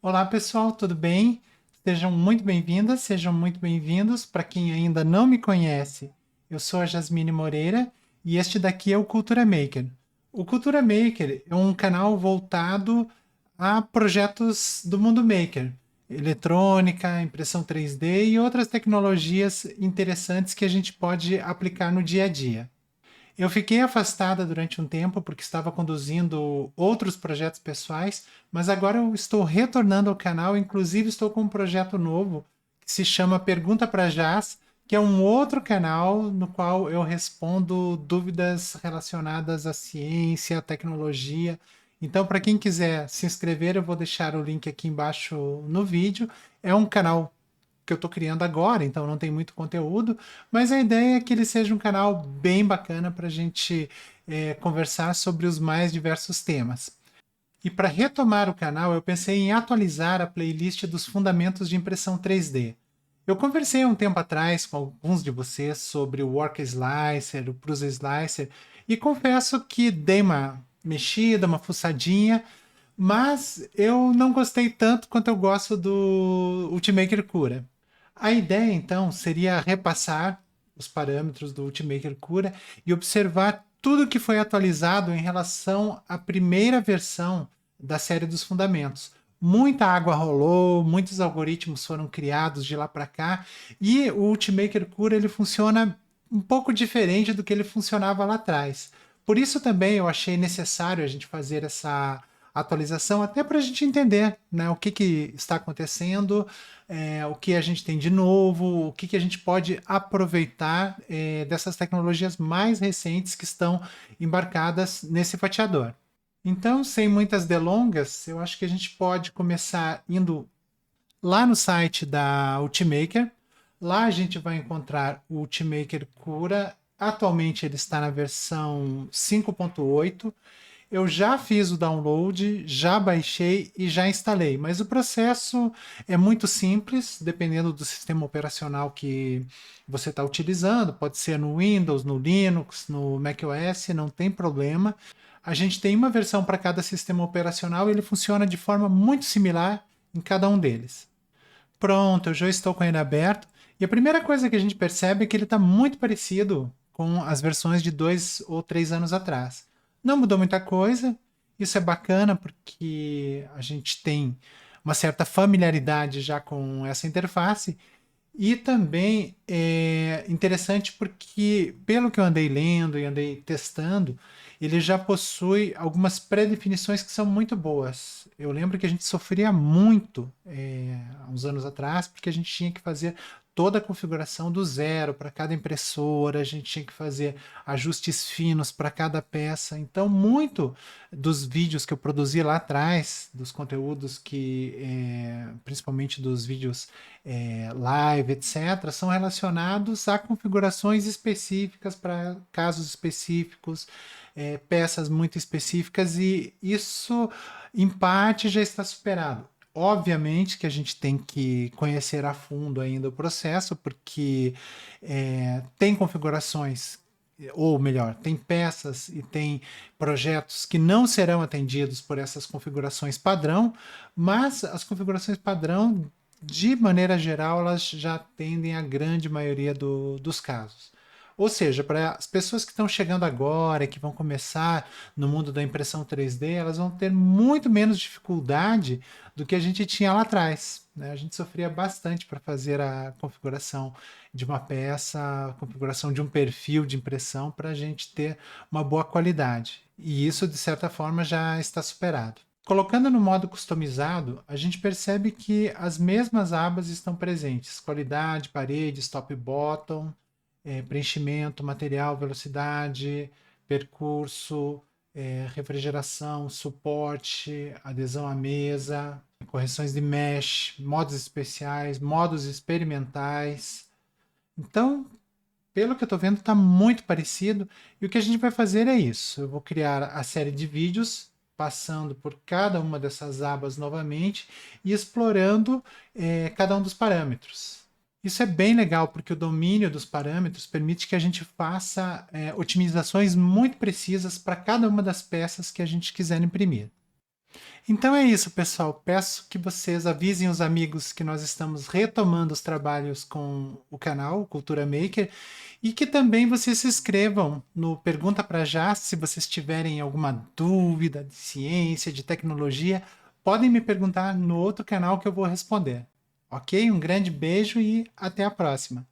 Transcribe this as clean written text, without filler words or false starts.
Olá pessoal, tudo bem? Sejam muito bem-vindas, sejam muito bem-vindos. Para quem ainda não me conhece, eu sou a Jasmine Moreira e este daqui é o Cultura Maker. O Cultura Maker é um canal voltado a projetos do mundo maker, eletrônica, impressão 3D e outras tecnologias interessantes que a gente pode aplicar no dia a dia. Eu fiquei afastada durante um tempo porque estava conduzindo outros projetos pessoais, mas agora eu estou retornando ao canal, inclusive estou com um projeto novo que se chama Pergunta para Jazz, que é um outro canal no qual eu respondo dúvidas relacionadas à ciência, à tecnologia. Então, para quem quiser se inscrever, eu vou deixar o link aqui embaixo no vídeo. É um canal que eu estou criando agora, então não tem muito conteúdo, mas a ideia é que ele seja um canal bem bacana para a gente conversar sobre os mais diversos temas. E para retomar o canal, eu pensei em atualizar a playlist dos fundamentos de impressão 3D. Eu conversei há um tempo atrás com alguns de vocês sobre o Work Slicer, o Prusa Slicer, e confesso que dei uma mexida, uma fuçadinha, mas eu não gostei tanto quanto eu gosto do Ultimaker Cura. A ideia, então, seria repassar os parâmetros do Ultimaker Cura e observar tudo que foi atualizado em relação à primeira versão da série dos fundamentos. Muita água rolou, muitos algoritmos foram criados de lá para cá e o Ultimaker Cura ele funciona um pouco diferente do que ele funcionava lá atrás. Por isso também eu achei necessário a gente fazer essa atualização, até para a gente entender, né, o que está acontecendo, o que a gente tem de novo, o que a gente pode aproveitar dessas tecnologias mais recentes que estão embarcadas nesse fatiador. Então, sem muitas delongas, eu acho que a gente pode começar indo lá no site da Ultimaker. Lá a gente vai encontrar o Ultimaker Cura. Atualmente ele está na versão 5.8. Eu já fiz o download, já baixei e já instalei, mas o processo é muito simples, dependendo do sistema operacional que você está utilizando. Pode ser no Windows, no Linux, no macOS, não tem problema. A gente tem uma versão para cada sistema operacional e ele funciona de forma muito similar em cada um deles. Pronto, eu já estou com ele aberto. E a primeira coisa que a gente percebe é que ele está muito parecido com as versões de 2 ou 3 anos atrás. Não mudou muita coisa, isso é bacana porque a gente tem uma certa familiaridade já com essa interface. E também é interessante porque, pelo que eu andei lendo e andei testando, ele já possui algumas pré-definições que são muito boas. Eu lembro que a gente sofria muito há uns anos atrás, porque a gente tinha que fazer toda a configuração do zero para cada impressora, a gente tinha que fazer ajustes finos para cada peça. Então, muito dos vídeos que eu produzi lá atrás, dos conteúdos que, principalmente dos vídeos live, etc., são relacionados a configurações específicas para casos específicos, peças muito específicas, e isso, em parte, já está superado. Obviamente que a gente tem que conhecer a fundo ainda o processo, porque tem configurações, ou melhor, tem peças e tem projetos que não serão atendidos por essas configurações padrão, mas as configurações padrão, de maneira geral, elas já atendem a grande maioria dos casos. Ou seja, para as pessoas que estão chegando agora, que vão começar no mundo da impressão 3D, elas vão ter muito menos dificuldade do que a gente tinha lá atrás, né? A gente sofria bastante para fazer a configuração de uma peça, a configuração de um perfil de impressão para a gente ter uma boa qualidade. E isso, de certa forma, já está superado. Colocando no modo customizado, a gente percebe que as mesmas abas estão presentes: qualidade, paredes, top e bottom, preenchimento, material, velocidade, percurso, refrigeração, suporte, adesão à mesa, correções de mesh, modos especiais, modos experimentais. Então, pelo que eu estou vendo, está muito parecido. E o que a gente vai fazer é isso. Eu vou criar a série de vídeos passando por cada uma dessas abas novamente e explorando cada um dos parâmetros. Isso é bem legal porque o domínio dos parâmetros permite que a gente faça otimizações muito precisas para cada uma das peças que a gente quiser imprimir. Então é isso, pessoal. Peço que vocês avisem os amigos que nós estamos retomando os trabalhos com o canal Cultura Maker e que também vocês se inscrevam no Pergunta para Já, se vocês tiverem alguma dúvida de ciência, de tecnologia, podem me perguntar no outro canal que eu vou responder. Ok? Um grande beijo e até a próxima.